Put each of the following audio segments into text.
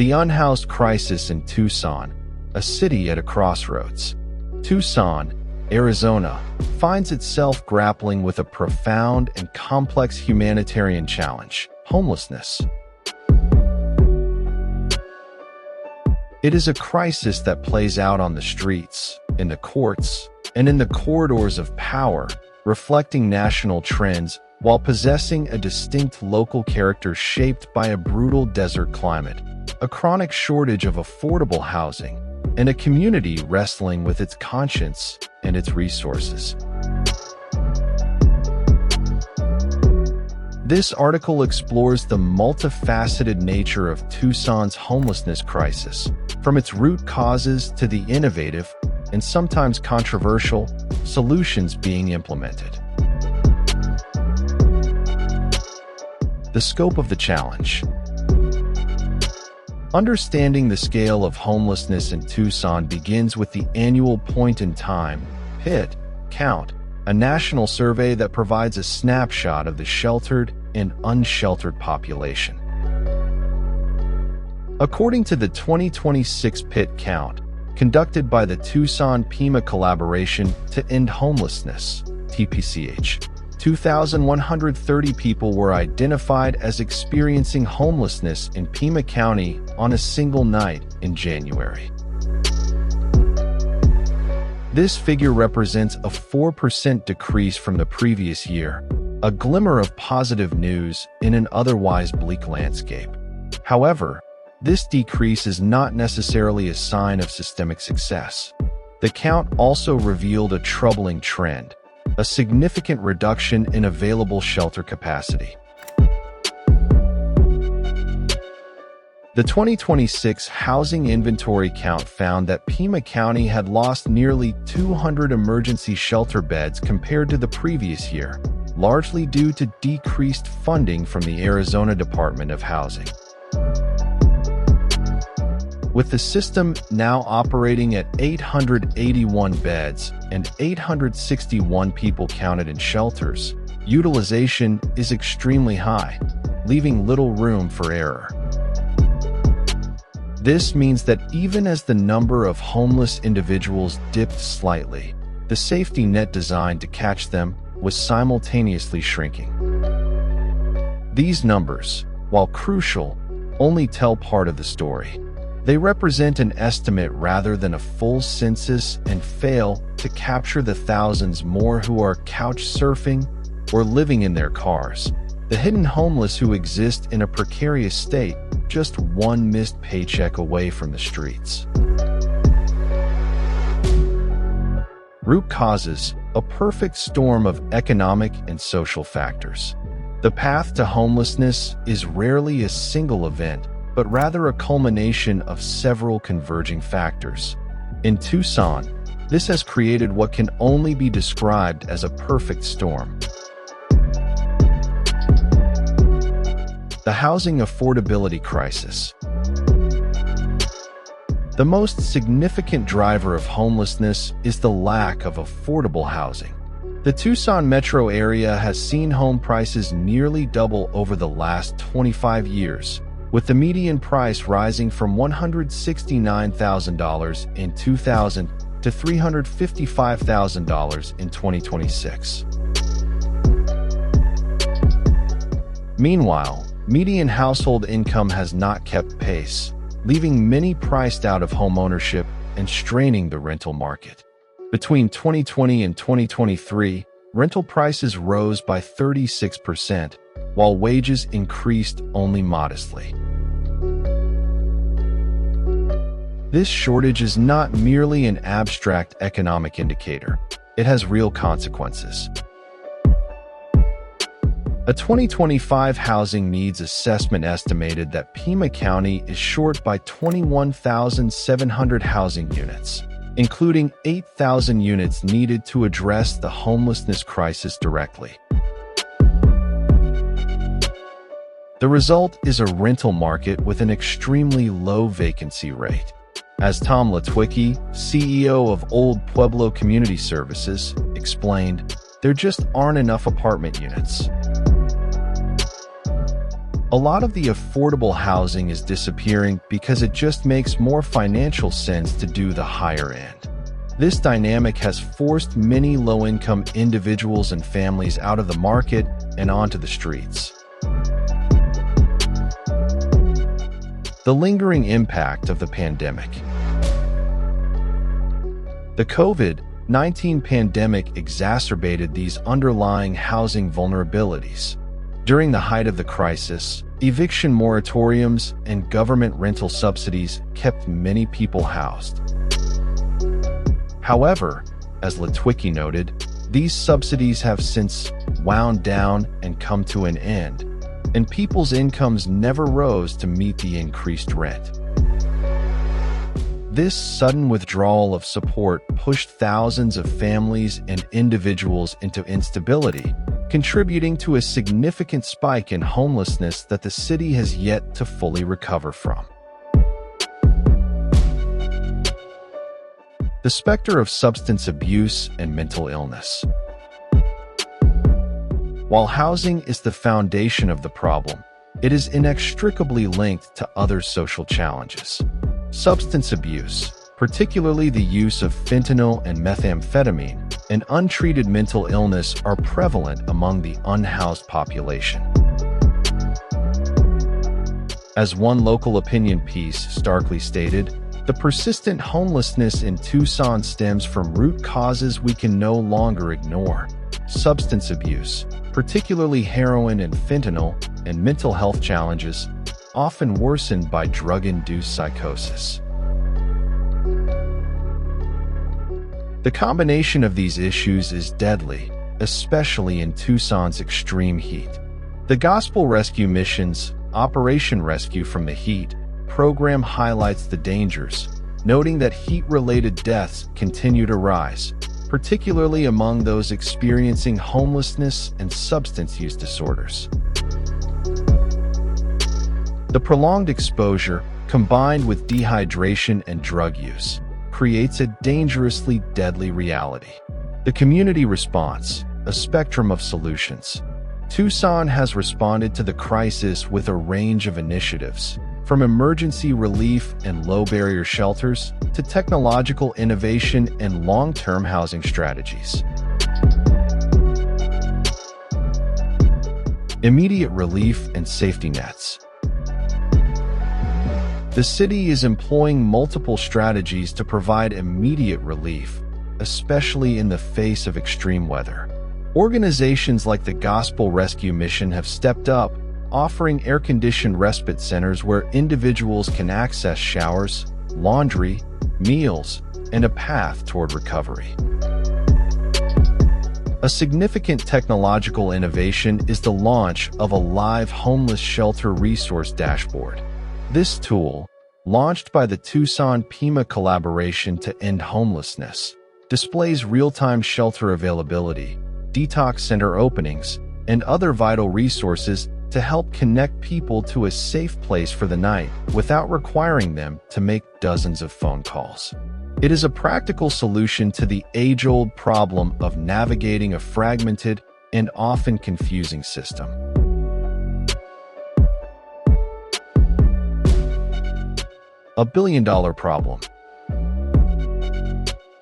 The unhoused crisis in Tucson, a city at a crossroads. Tucson, Arizona, finds itself grappling with a profound and complex humanitarian challenge: homelessness. It is a crisis that plays out on the streets, in the courts, and in the corridors of power, reflecting national trends while possessing a distinct local character shaped by a brutal desert climate, a chronic shortage of affordable housing, and a community wrestling with its conscience and its resources. This article explores the multifaceted nature of Tucson's homelessness crisis, from its root causes to the innovative, and sometimes controversial, solutions being implemented. The scope of the challenge. Understanding the scale of homelessness in Tucson begins with the annual point-in-time (PIT) count, a national survey that provides a snapshot of the sheltered and unsheltered population. According to the 2026 PIT count, conducted by the Tucson Pima Collaboration to End Homelessness (TPCH), 2,130 people were identified as experiencing homelessness in Pima County on a single night in January. This figure represents a 4% decrease from the previous year, a glimmer of positive news in an otherwise bleak landscape. However, this decrease is not necessarily a sign of systemic success. The count also revealed a troubling trend: a significant reduction in available shelter capacity. The 2026 housing inventory count found that Pima County had lost nearly 200 emergency shelter beds compared to the previous year, largely due to decreased funding from the Arizona Department of Housing. With the system now operating at 881 beds and 861 people counted in shelters, utilization is extremely high, leaving little room for error. This means that even as the number of homeless individuals dipped slightly, the safety net designed to catch them was simultaneously shrinking. These numbers, while crucial, only tell part of the story. They represent an estimate rather than a full census and fail to capture the thousands more who are couch surfing or living in their cars, the hidden homeless who exist in a precarious state, just one missed paycheck away from the streets. Root causes: a perfect storm of economic and social factors. The path to homelessness is rarely a single event, but rather a culmination of several converging factors. In Tucson, this has created what can only be described as a perfect storm. The housing affordability crisis. The most significant driver of homelessness is the lack of affordable housing. The Tucson metro area has seen home prices nearly double over the last 25 years, with the median price rising from $169,000 in 2000 to $355,000 in 2026. Meanwhile, median household income has not kept pace, leaving many priced out of homeownership and straining the rental market. Between 2020 and 2023, rental prices rose by 36%, while wages increased only modestly. This shortage is not merely an abstract economic indicator. It has real consequences. A 2025 housing needs assessment estimated that Pima County is short by 21,700 housing units, including 8,000 units needed to address the homelessness crisis directly. The result is a rental market with an extremely low vacancy rate. As Tom Latwicki, CEO of Old Pueblo Community Services, explained, there just aren't enough apartment units. A lot of the affordable housing is disappearing because it just makes more financial sense to do the higher end. This dynamic has forced many low-income individuals and families out of the market and onto the streets. The lingering impact of the pandemic. The COVID-19 pandemic exacerbated these underlying housing vulnerabilities. During the height of the crisis, eviction moratoriums and government rental subsidies kept many people housed. However, as Litwicki noted, these subsidies have since wound down and come to an end, and people's incomes never rose to meet the increased rent. This sudden withdrawal of support pushed thousands of families and individuals into instability, contributing to a significant spike in homelessness that the city has yet to fully recover from. The specter of substance abuse and mental illness. While housing is the foundation of the problem, it is inextricably linked to other social challenges. Substance abuse, particularly the use of fentanyl and methamphetamine, and untreated mental illness are prevalent among the unhoused population. As one local opinion piece starkly stated, the persistent homelessness in Tucson stems from root causes we can no longer ignore: substance abuse, particularly heroin and fentanyl, and mental health challenges, often worsened by drug-induced psychosis. The combination of these issues is deadly, especially in Tucson's extreme heat. The Gospel Rescue Mission's Operation Rescue from the Heat program highlights the dangers, noting that heat-related deaths continue to rise, particularly among those experiencing homelessness and substance use disorders. The prolonged exposure, combined with dehydration and drug use, creates a dangerously deadly reality. The community response, a spectrum of solutions. Tucson has responded to the crisis with a range of initiatives, from emergency relief and low-barrier shelters to technological innovation and long-term housing strategies. Immediate relief and safety nets. The city is employing multiple strategies to provide immediate relief, especially in the face of extreme weather. Organizations like the Gospel Rescue Mission have stepped up, offering air-conditioned respite centers where individuals can access showers, laundry, meals, and a path toward recovery. A significant technological innovation is the launch of a live homeless shelter resource dashboard. This tool, launched by the Tucson Pima collaboration to end homelessness, displays real-time shelter availability, detox center openings, and other vital resources to help connect people to a safe place for the night without requiring them to make dozens of phone calls. It is a practical solution to the age-old problem of navigating a fragmented and often confusing system. A billion-dollar problem.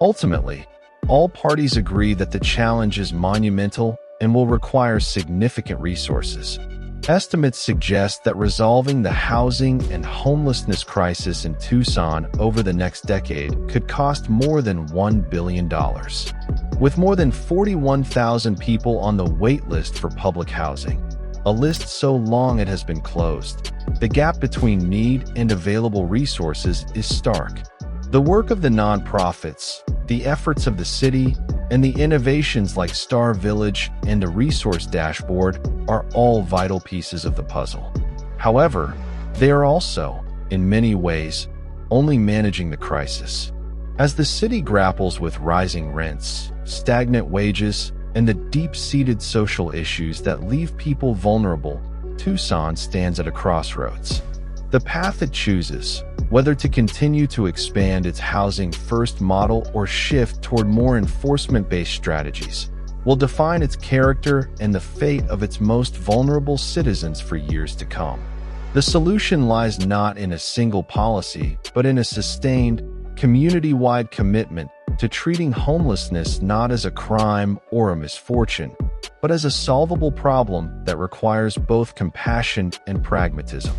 Ultimately, all parties agree that the challenge is monumental and will require significant resources. Estimates suggest that resolving the housing and homelessness crisis in Tucson over the next decade could cost more than $1 billion. With more than 41,000 people on the wait list for public housing, a list so long it has been closed, the gap between need and available resources is stark. The work of the nonprofits, the efforts of the city, and the innovations like Star Village and the Resource Dashboard are all vital pieces of the puzzle. However, they are also, in many ways, only managing the crisis. As the city grapples with rising rents, stagnant wages, and the deep-seated social issues that leave people vulnerable, Tucson stands at a crossroads. The path it chooses, whether to continue to expand its housing-first model or shift toward more enforcement-based strategies, will define its character and the fate of its most vulnerable citizens for years to come. The solution lies not in a single policy, but in a sustained, community-wide commitment to treating homelessness not as a crime or a misfortune, but as a solvable problem that requires both compassion and pragmatism.